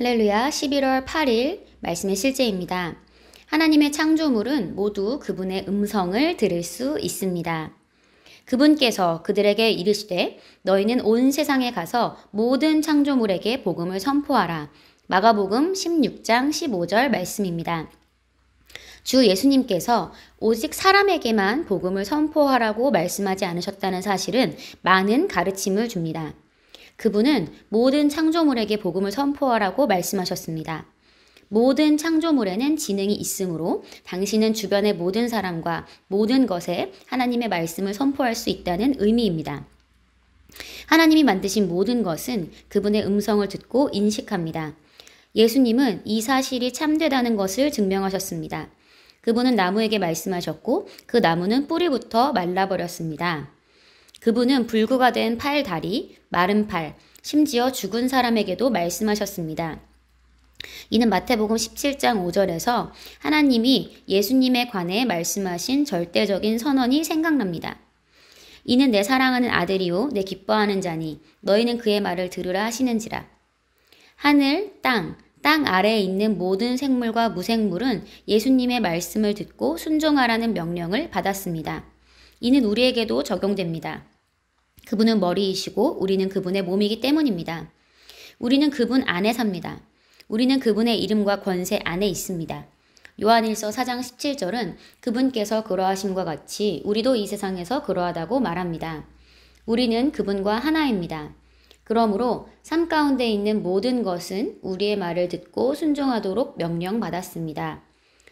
할렐루야. 11월 8일 말씀의 실제입니다. 하나님의 창조물은 모두 그분의 음성을 들을 수 있습니다. 그분께서 그들에게 이르시되 너희는 온 세상에 가서 모든 창조물에게 복음을 선포하라. 마가복음 16장 15절 말씀입니다. 주 예수님께서 오직 사람에게만 복음을 선포하라고 말씀하지 않으셨다는 사실은 많은 가르침을 줍니다. 그분은 모든 창조물에게 복음을 선포하라고 말씀하셨습니다. 모든 창조물에는 지능이 있으므로 당신은 주변의 모든 사람과 모든 것에 하나님의 말씀을 선포할 수 있다는 의미입니다. 하나님이 만드신 모든 것은 그분의 음성을 듣고 인식합니다. 예수님은 이 사실이 참되다는 것을 증명하셨습니다. 그분은 나무에게 말씀하셨고 그 나무는 뿌리부터 말라버렸습니다. 그분은 불구가 된 팔, 다리, 마른 팔, 심지어 죽은 사람에게도 말씀하셨습니다. 이는 마태복음 17장 5절에서 하나님이 예수님에 관해 말씀하신 절대적인 선언이 생각납니다. 이는 내 사랑하는 아들이요 내 기뻐하는 자니 너희는 그의 말을 들으라 하시는지라. 하늘, 땅 아래에 있는 모든 생물과 무생물은 예수님의 말씀을 듣고 순종하라는 명령을 받았습니다. 이는 우리에게도 적용됩니다. 그분은 머리이시고 우리는 그분의 몸이기 때문입니다. 우리는 그분 안에 삽니다. 우리는 그분의 이름과 권세 안에 있습니다. 요한일서 4장 17절은 그분께서 그러하심과 같이 우리도 이 세상에서 그러하다고 말합니다. 우리는 그분과 하나입니다. 그러므로 삶 가운데 있는 모든 것은 우리의 말을 듣고 순종하도록 명령받았습니다.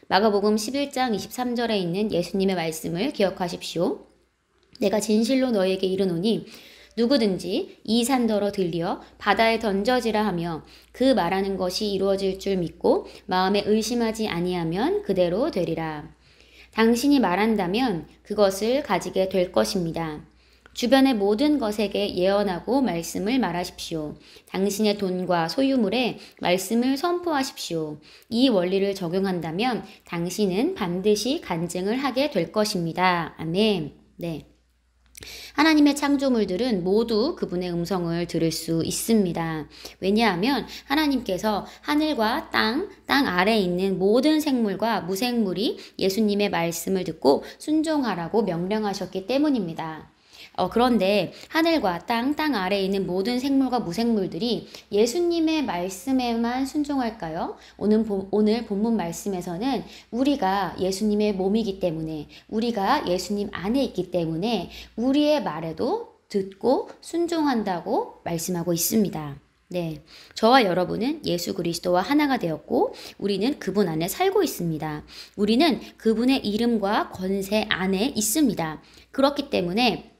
마가복음 11장 23절에 있는 예수님의 말씀을 기억하십시오. 내가 진실로 너희에게 이르노니 누구든지 이 산더러 들리어 바다에 던져지라 하며 그 말하는 것이 이루어질 줄 믿고 마음에 의심하지 아니하면 그대로 되리라. 당신이 말한다면 그것을 가지게 될 것입니다. 주변의 모든 것에게 예언하고 말씀을 말하십시오. 당신의 돈과 소유물에 말씀을 선포하십시오. 이 원리를 적용한다면 당신은 반드시 간증을 하게 될 것입니다. 아멘. 네. 하나님의 창조물들은 모두 그분의 음성을 들을 수 있습니다. 왜냐하면 하나님께서 하늘과 땅 아래에 있는 모든 생물과 무생물이 예수님의 말씀을 듣고 순종하라고 명령하셨기 때문입니다. 그런데 하늘과 땅 아래에 있는 모든 생물과 무생물들이 예수님의 말씀에만 순종할까요? 오늘 본문 말씀에서는 우리가 예수님의 몸이기 때문에 우리가 예수님 안에 있기 때문에 우리의 말에도 듣고 순종한다고 말씀하고 있습니다. 네, 저와 여러분은 예수 그리스도와 하나가 되었고 우리는 그분 안에 살고 있습니다. 우리는 그분의 이름과 권세 안에 있습니다. 그렇기 때문에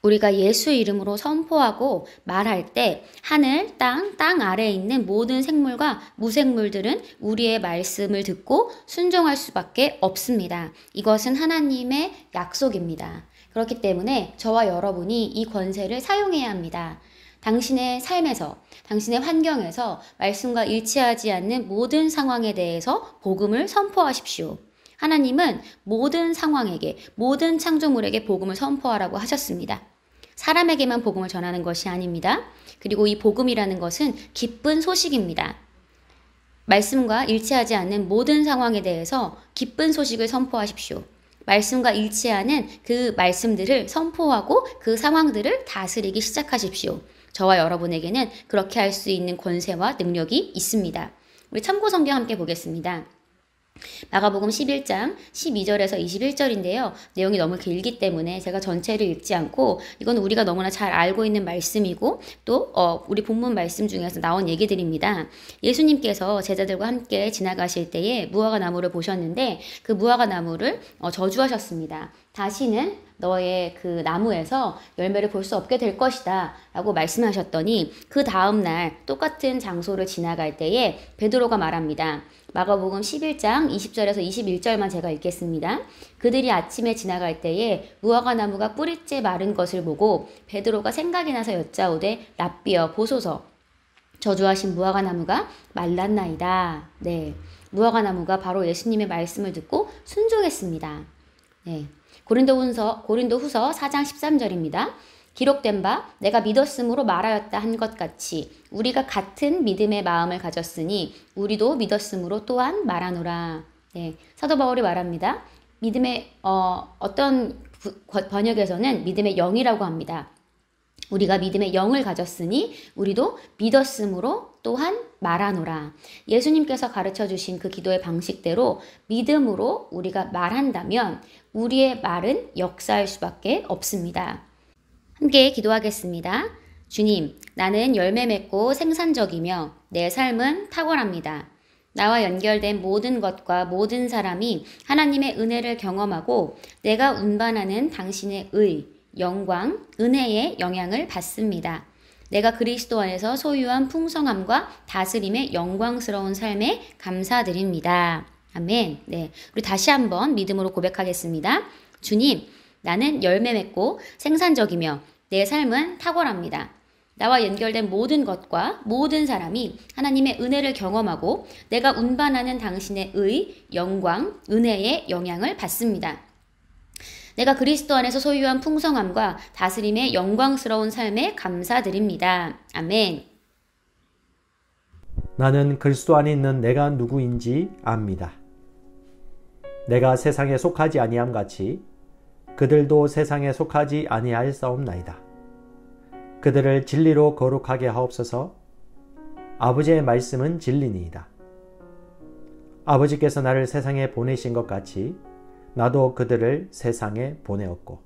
우리가 예수 이름으로 선포하고 말할 때 하늘, 땅 아래에 있는 모든 생물과 무생물들은 우리의 말씀을 듣고 순종할 수밖에 없습니다. 이것은 하나님의 약속입니다. 그렇기 때문에 저와 여러분이 이 권세를 사용해야 합니다. 당신의 삶에서, 당신의 환경에서 말씀과 일치하지 않는 모든 상황에 대해서 복음을 선포하십시오. 하나님은 모든 상황에게, 모든 창조물에게 복음을 선포하라고 하셨습니다. 사람에게만 복음을 전하는 것이 아닙니다. 그리고 이 복음이라는 것은 기쁜 소식입니다. 말씀과 일치하지 않는 모든 상황에 대해서 기쁜 소식을 선포하십시오. 말씀과 일치하는 그 말씀들을 선포하고 그 상황들을 다스리기 시작하십시오. 저와 여러분에게는 그렇게 할 수 있는 권세와 능력이 있습니다. 우리 참고 성경 함께 보겠습니다. 마가복음 11장 12절에서 21절인데요. 내용이 너무 길기 때문에 제가 전체를 읽지 않고 이건 우리가 너무나 잘 알고 있는 말씀이고 또 우리 본문 말씀 중에서 나온 얘기들입니다. 예수님께서 제자들과 함께 지나가실 때에 무화과 나무를 보셨는데 그 무화과 나무를 저주하셨습니다. 다시는 너의 그 나무에서 열매를 볼 수 없게 될 것이다 라고 말씀하셨더니 그 다음날 똑같은 장소를 지나갈 때에 베드로가 말합니다. 마가복음 11장 20절에서 21절만 제가 읽겠습니다. 그들이 아침에 지나갈 때에 무화과 나무가 뿌리째 마른 것을 보고 베드로가 생각이 나서 여짜오되 랍비여 보소서 저주하신 무화과 나무가 말랐나이다. 네, 무화과 나무가 바로 예수님의 말씀을 듣고 순종했습니다. 네. 고린도후서 4장 13절입니다. 기록된 바 내가 믿었으므로 말하였다 한 것 같이 우리가 같은 믿음의 마음을 가졌으니 우리도 믿었으므로 또한 말하노라. 네, 사도 바울이 말합니다. 믿음의 어떤 번역에서는 믿음의 영이라고 합니다. 우리가 믿음의 영을 가졌으니 우리도 믿었으므로 또한 말하노라. 예수님께서 가르쳐 주신 그 기도의 방식대로 믿음으로 우리가 말한다면 우리의 말은 역사할 수밖에 없습니다. 함께 기도하겠습니다. 주님, 나는 열매 맺고 생산적이며 내 삶은 탁월합니다. 나와 연결된 모든 것과 모든 사람이 하나님의 은혜를 경험하고 내가 운반하는 당신의 의, 영광, 은혜의 영향을 받습니다. 내가 그리스도 안에서 소유한 풍성함과 다스림의 영광스러운 삶에 감사드립니다. 아멘. 네, 우리 다시 한번 믿음으로 고백하겠습니다. 주님, 나는 열매 맺고 생산적이며 내 삶은 탁월합니다. 나와 연결된 모든 것과 모든 사람이 하나님의 은혜를 경험하고 내가 운반하는 당신의 의, 영광, 은혜의 영향을 받습니다. 내가 그리스도 안에서 소유한 풍성함과 다스림의 영광스러운 삶에 감사드립니다. 아멘. 나는 그리스도 안에 있는 내가 누구인지 압니다. 내가 세상에 속하지 아니함 같이 그들도 세상에 속하지 아니할 싸움나이다. 그들을 진리로 거룩하게 하옵소서. 아버지의 말씀은 진리니이다. 아버지께서 나를 세상에 보내신 것 같이 나도 그들을 세상에 보내었고.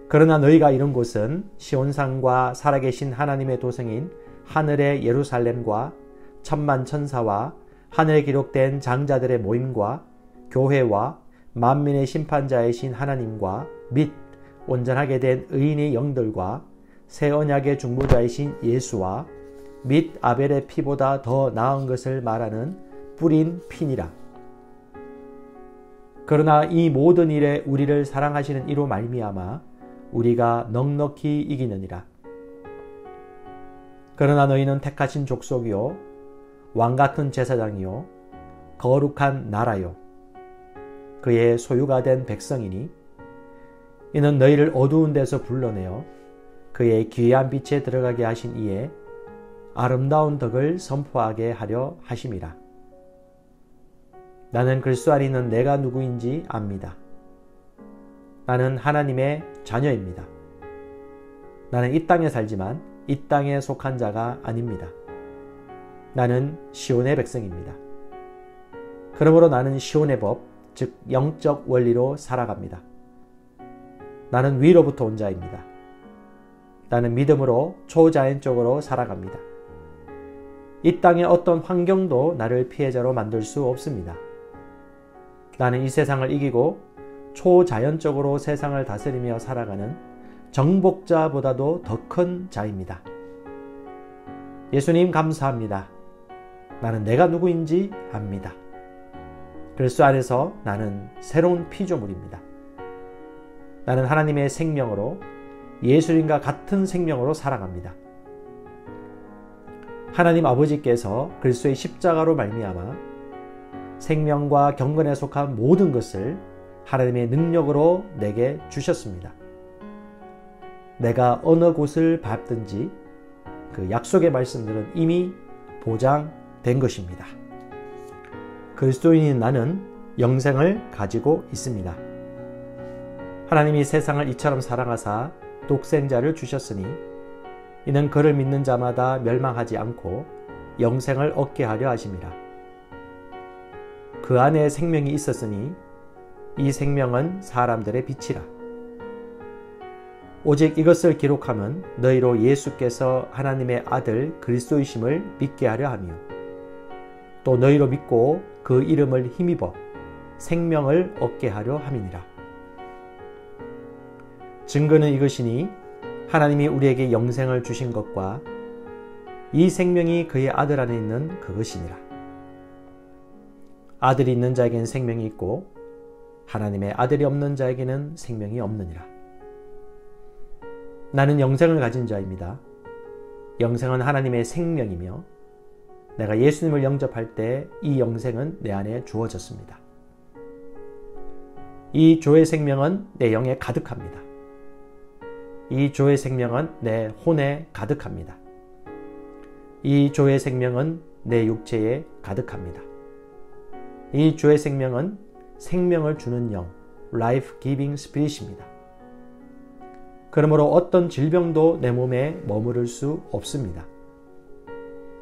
그러나 너희가 이룬 곳은 시온산과 살아계신 하나님의 도성인 하늘의 예루살렘과 천만 천사와 하늘에 기록된 장자들의 모임과 교회와 만민의 심판자이신 하나님과 및 온전하게 된 의인의 영들과 새 언약의 중보자이신 예수와 및 아벨의 피보다 더 나은 것을 말하는 뿌린 피니라. 그러나 이 모든 일에 우리를 사랑하시는 이로 말미암아 우리가 넉넉히 이기느니라. 그러나 너희는 택하신 족속이요 왕같은 제사장이요 거룩한 나라요 그의 소유가 된 백성이니 이는 너희를 어두운 데서 불러내어 그의 귀한 빛에 들어가게 하신 이에 아름다운 덕을 선포하게 하려 하심이라. 나는 그리스도 안에 있는 내가 누구인지 압니다. 나는 하나님의 자녀입니다. 나는 이 땅에 살지만 이 땅에 속한 자가 아닙니다. 나는 시온의 백성입니다. 그러므로 나는 시온의 법, 즉 영적 원리로 살아갑니다. 나는 위로부터 온 자입니다. 나는 믿음으로 초자연적으로 살아갑니다. 이 땅의 어떤 환경도 나를 피해자로 만들 수 없습니다. 나는 이 세상을 이기고 초자연적으로 세상을 다스리며 살아가는 정복자보다도 더 큰 자입니다. 예수님 감사합니다. 나는 내가 누구인지 압니다. 그리스도 안에서 나는 새로운 피조물입니다. 나는 하나님의 생명으로 예수님과 같은 생명으로 살아갑니다. 하나님 아버지께서 그리스도의 십자가로 말미암아 생명과 경건에 속한 모든 것을 하나님의 능력으로 내게 주셨습니다. 내가 어느 곳을 밟든지 그 약속의 말씀들은 이미 보장된 것입니다. 그리스도인인 나는 영생을 가지고 있습니다. 하나님이 세상을 이처럼 사랑하사 독생자를 주셨으니 이는 그를 믿는 자마다 멸망하지 않고 영생을 얻게 하려 하심이라. 그 안에 생명이 있었으니 이 생명은 사람들의 빛이라. 오직 이것을 기록함은 너희로 예수께서 하나님의 아들 그리스도이심을 믿게 하려 하며 또 너희로 믿고 그 이름을 힘입어 생명을 얻게 하려 함이니라. 증거는 이것이니 하나님이 우리에게 영생을 주신 것과 이 생명이 그의 아들 안에 있는 그것이니라. 아들이 있는 자에게는 생명이 있고 하나님의 아들이 없는 자에게는 생명이 없느니라. 나는 영생을 가진 자입니다. 영생은 하나님의 생명이며 내가 예수님을 영접할 때 이 영생은 내 안에 주어졌습니다. 이 조의 생명은 내 영에 가득합니다. 이 조의 생명은 내 혼에 가득합니다. 이 조의 생명은 내 육체에 가득합니다. 이 조의 생명은 생명을 주는 영, Life Giving Spirit입니다. 그러므로 어떤 질병도 내 몸에 머무를 수 없습니다.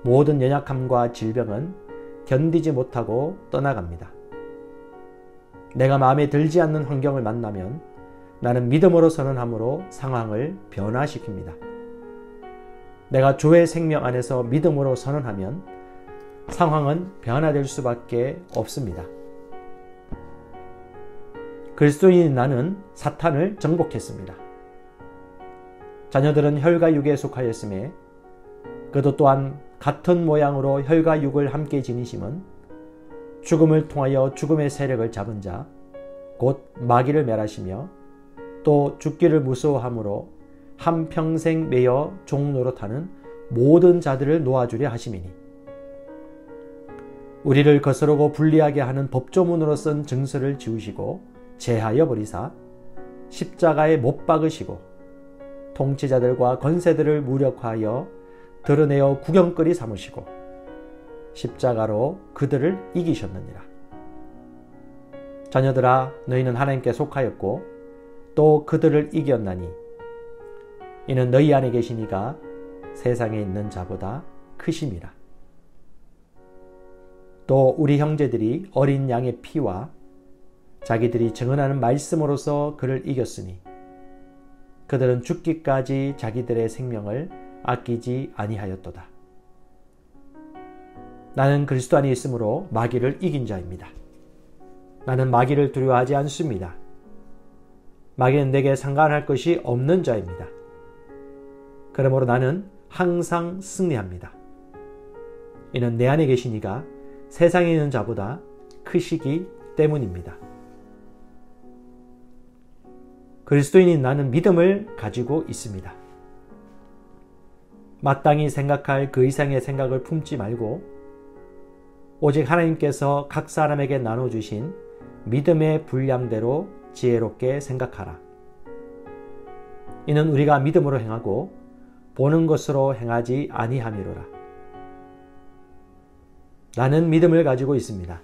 모든 연약함과 질병은 견디지 못하고 떠나갑니다. 내가 마음에 들지 않는 환경을 만나면 나는 믿음으로 선언함으로 상황을 변화시킵니다. 내가 조의 생명 안에서 믿음으로 선언하면 상황은 변화될 수밖에 없습니다. 그리스도인인 나는 사탄을 정복했습니다. 자녀들은 혈과 육에 속하였음에 그도 또한 같은 모양으로 혈과 육을 함께 지니심은 죽음을 통하여 죽음의 세력을 잡은 자, 곧 마귀를 멸하시며 또 죽기를 무서워함으로 한평생 매여 종노릇하는 모든 자들을 놓아주려 하심이니 우리를 거스르고 불리하게 하는 법조문으로 쓴 증서를 지우시고 제하여 버리사 십자가에 못 박으시고 통치자들과 권세들을 무력화하여 드러내어 구경거리 삼으시고 십자가로 그들을 이기셨느니라. 자녀들아, 너희는 하나님께 속하였고 또 그들을 이겼나니 이는 너희 안에 계신 이가 세상에 있는 자보다 크심이라. 또 우리 형제들이 어린 양의 피와 자기들이 증언하는 말씀으로서 그를 이겼으니 그들은 죽기까지 자기들의 생명을 아끼지 아니하였도다. 나는 그리스도 안에 있으므로 마귀를 이긴 자입니다. 나는 마귀를 두려워하지 않습니다. 마귀는 내게 상관할 것이 없는 자입니다. 그러므로 나는 항상 승리합니다. 이는 내 안에 계신 이가 세상에 있는 자보다 크시기 때문입니다. 그리스도인인 나는 믿음을 가지고 있습니다. 마땅히 생각할 그 이상의 생각을 품지 말고 오직 하나님께서 각 사람에게 나눠주신 믿음의 분량대로 지혜롭게 생각하라. 이는 우리가 믿음으로 행하고 보는 것으로 행하지 아니함이로라. 나는 믿음을 가지고 있습니다.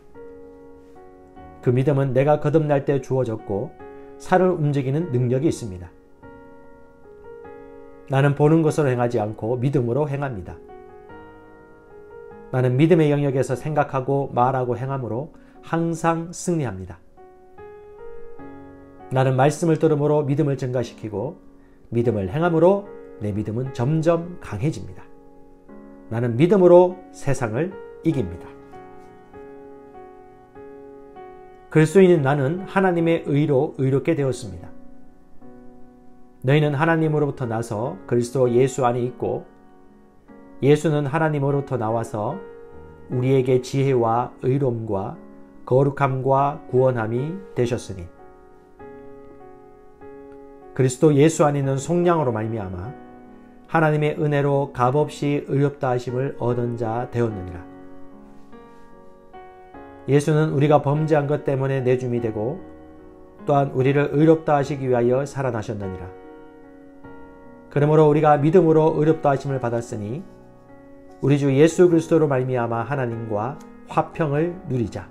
그 믿음은 내가 거듭날 때 주어졌고 살을 움직이는 능력이 있습니다. 나는 보는 것으로 행하지 않고 믿음으로 행합니다. 나는 믿음의 영역에서 생각하고 말하고 행함으로 항상 승리합니다. 나는 말씀을 들음으로 믿음을 증가시키고 믿음을 행함으로 내 믿음은 점점 강해집니다. 나는 믿음으로 세상을 이깁니다. 그리스도인인 나는 하나님의 의로 의롭게 되었습니다. 너희는 하나님으로부터 나서 그리스도 예수 안에 있고 예수는 하나님으로부터 나와서 우리에게 지혜와 의로움과 거룩함과 구원함이 되셨으니 그리스도 예수 안에 있는 속량으로 말미암아 하나님의 은혜로 값없이 의롭다 하심을 얻은 자 되었느니라. 예수는 우리가 범죄한 것 때문에 내줌이 되고 또한 우리를 의롭다 하시기 위하여 살아나셨느니라. 그러므로 우리가 믿음으로 의롭다 하심을 받았으니 우리 주 예수 그리스도로 말미암아 하나님과 화평을 누리자.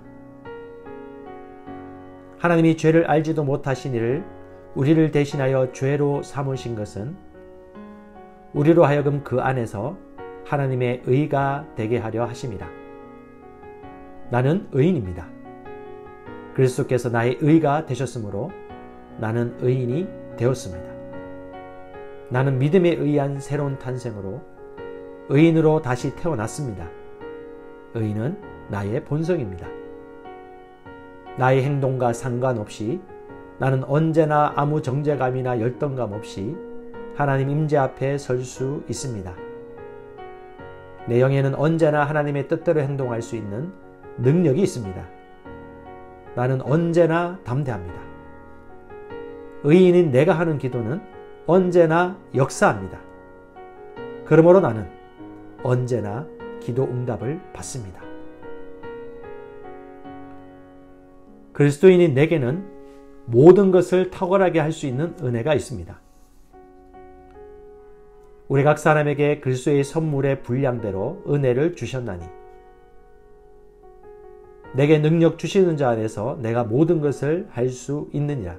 하나님이 죄를 알지도 못하신 이를 우리를 대신하여 죄로 삼으신 것은 우리로 하여금 그 안에서 하나님의 의가 되게 하려 하심이라. 나는 의인입니다. 그리스도께서 나의 의가 되셨으므로 나는 의인이 되었습니다. 나는 믿음에 의한 새로운 탄생으로 의인으로 다시 태어났습니다. 의인은 나의 본성입니다. 나의 행동과 상관없이 나는 언제나 아무 정죄감이나 열등감 없이 하나님 임재 앞에 설 수 있습니다. 내 영에는 언제나 하나님의 뜻대로 행동할 수 있는 능력이 있습니다. 나는 언제나 담대합니다. 의인인 내가 하는 기도는 언제나 역사합니다. 그러므로 나는 언제나 기도 응답을 받습니다. 그리스도인인 내게는 모든 것을 탁월하게 할 수 있는 은혜가 있습니다. 우리 각 사람에게 그리스도의 선물의 분량대로 은혜를 주셨나니 내게 능력 주시는 자 안에서 내가 모든 것을 할 수 있느니라.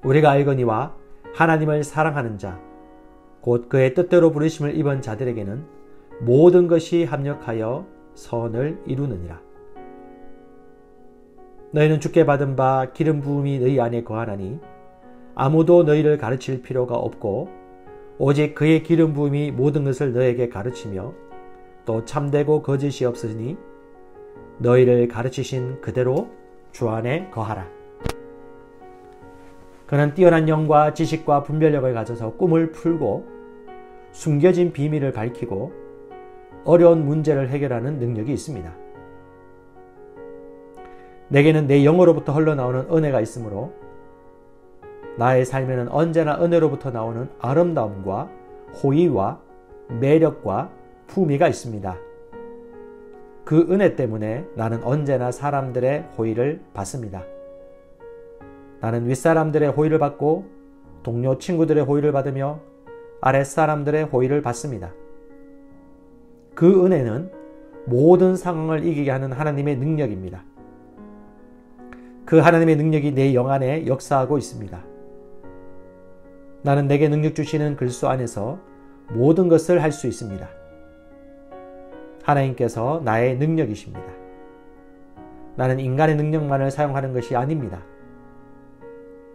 우리가 알거니와 하나님을 사랑하는 자, 곧 그의 뜻대로 부르심을 입은 자들에게는 모든 것이 합력하여 선을 이루느니라. 너희는 주께 받은 바 기름 부음이 너희 안에 거하나니 아무도 너희를 가르칠 필요가 없고 오직 그의 기름 부음이 모든 것을 너에게 가르치며 또 참되고 거짓이 없으니 너희를 가르치신 그대로 주 안에 거하라. 그는 뛰어난 영과 지식과 분별력을 가져서 꿈을 풀고 숨겨진 비밀을 밝히고 어려운 문제를 해결하는 능력이 있습니다. 내게는 내 영으로부터 흘러나오는 은혜가 있으므로 나의 삶에는 언제나 은혜로부터 나오는 아름다움과 호의와 매력과 품위가 있습니다. 그 은혜 때문에 나는 언제나 사람들의 호의를 받습니다. 나는 윗사람들의 호의를 받고 동료 친구들의 호의를 받으며 아랫사람들의 호의를 받습니다. 그 은혜는 모든 상황을 이기게 하는 하나님의 능력입니다. 그 하나님의 능력이 내 영 안에 역사하고 있습니다. 나는 내게 능력 주시는 그리스도 안에서 모든 것을 할 수 있습니다. 하나님께서 나의 능력이십니다. 나는 인간의 능력만을 사용하는 것이 아닙니다.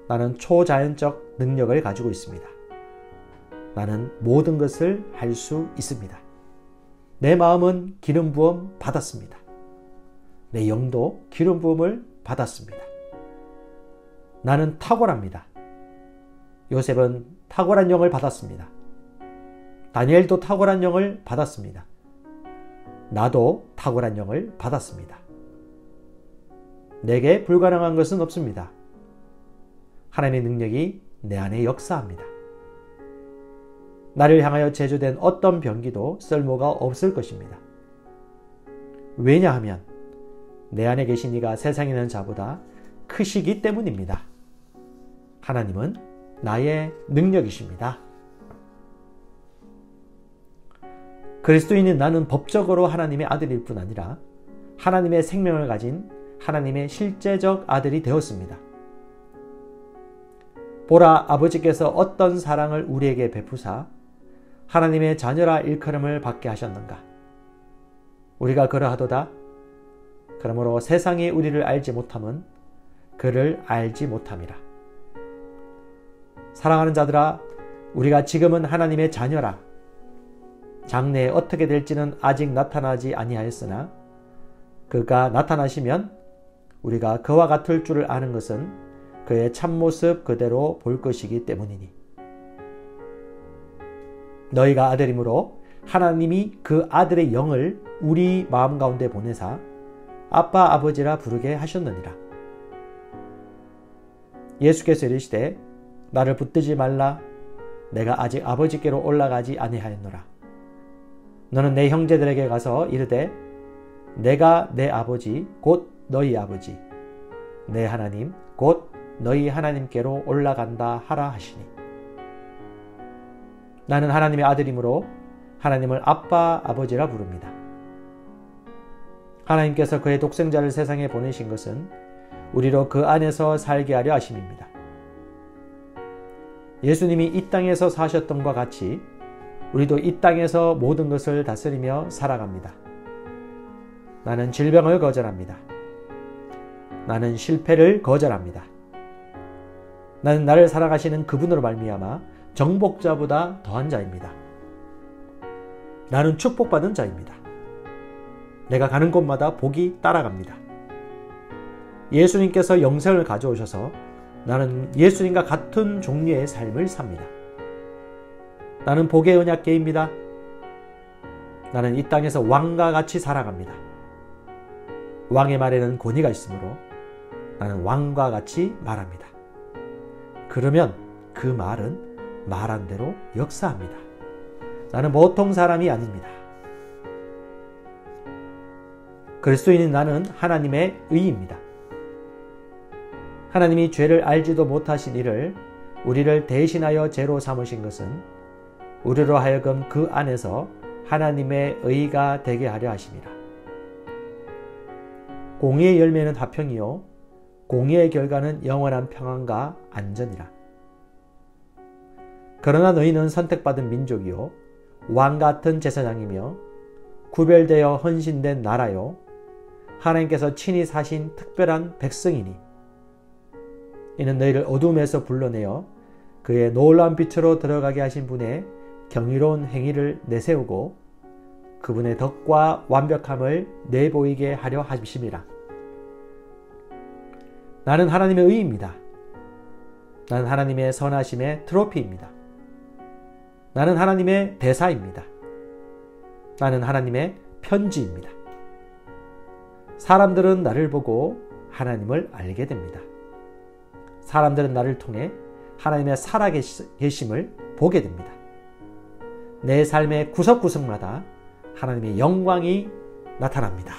나는 초자연적 능력을 가지고 있습니다. 나는 모든 것을 할 수 있습니다. 내 마음은 기름 부음 받았습니다. 내 영도 기름 부음을 받았습니다. 나는 탁월합니다. 요셉은 탁월한 영을 받았습니다. 다니엘도 탁월한 영을 받았습니다. 나도 탁월한 영을 받았습니다. 내게 불가능한 것은 없습니다. 하나님의 능력이 내 안에 역사합니다. 나를 향하여 제조된 어떤 병기도 쓸모가 없을 것입니다. 왜냐하면 내 안에 계신 이가 세상에 있는 자보다 크시기 때문입니다. 하나님은 나의 능력이십니다. 그리스도인인 나는 법적으로 하나님의 아들일 뿐 아니라 하나님의 생명을 가진 하나님의 실제적 아들이 되었습니다. 보라, 아버지께서 어떤 사랑을 우리에게 베푸사 하나님의 자녀라 일컬음을 받게 하셨는가. 우리가 그러하도다. 그러므로 세상이 우리를 알지 못함은 그를 알지 못함이라. 사랑하는 자들아, 우리가 지금은 하나님의 자녀라. 장래에 어떻게 될지는 아직 나타나지 아니하였으나 그가 나타나시면 우리가 그와 같을 줄을 아는 것은 그의 참모습 그대로 볼 것이기 때문이니. 너희가 아들이므로 하나님이 그 아들의 영을 우리 마음 가운데 보내사 아빠 아버지라 부르게 하셨느니라. 예수께서 이르시되 나를 붙들지 말라. 내가 아직 아버지께로 올라가지 아니하였노라. 너는 내 형제들에게 가서 이르되 내가 내 아버지 곧 너희 아버지 내 하나님 곧 너희 하나님께로 올라간다 하라 하시니. 나는 하나님의 아들이므로 하나님을 아빠 아버지라 부릅니다. 하나님께서 그의 독생자를 세상에 보내신 것은 우리로 그 안에서 살게 하려 하심입니다. 예수님이 이 땅에서 사셨던 것과 같이 우리도 이 땅에서 모든 것을 다스리며 살아갑니다. 나는 질병을 거절합니다. 나는 실패를 거절합니다. 나는 나를 사랑하시는 그분으로 말미암아 정복자보다 더한 자입니다. 나는 축복받은 자입니다. 내가 가는 곳마다 복이 따라갑니다. 예수님께서 영생을 가져오셔서 나는 예수님과 같은 종류의 삶을 삽니다. 나는 복의 언약궤입니다. 나는 이 땅에서 왕과 같이 살아갑니다. 왕의 말에는 권위가 있으므로 나는 왕과 같이 말합니다. 그러면 그 말은 말한 대로 역사합니다. 나는 보통 사람이 아닙니다. 그리스도인인 나는 하나님의 의입니다. 하나님이 죄를 알지도 못하신 이를 우리를 대신하여 죄로 삼으신 것은 우리로 하여금 그 안에서 하나님의 의가 되게 하려 하심이라. 공의의 열매는 화평이요 공의의 결과는 영원한 평안과 안전이라. 그러나 너희는 선택받은 민족이요 왕같은 제사장이며 구별되어 헌신된 나라요 하나님께서 친히 사신 특별한 백성이니 이는 너희를 어둠에서 불러내어 그의 놀라운 빛으로 들어가게 하신 분의 경이로운 행위를 내세우고 그분의 덕과 완벽함을 내보이게 하려 하심이라. 나는 하나님의 의입니다. 나는 하나님의 선하심의 트로피입니다. 나는 하나님의 대사입니다. 나는 하나님의 편지입니다. 사람들은 나를 보고 하나님을 알게 됩니다. 사람들은 나를 통해 하나님의 살아계심을 보게 됩니다. 내 삶의 구석구석마다 하나님의 영광이 나타납니다.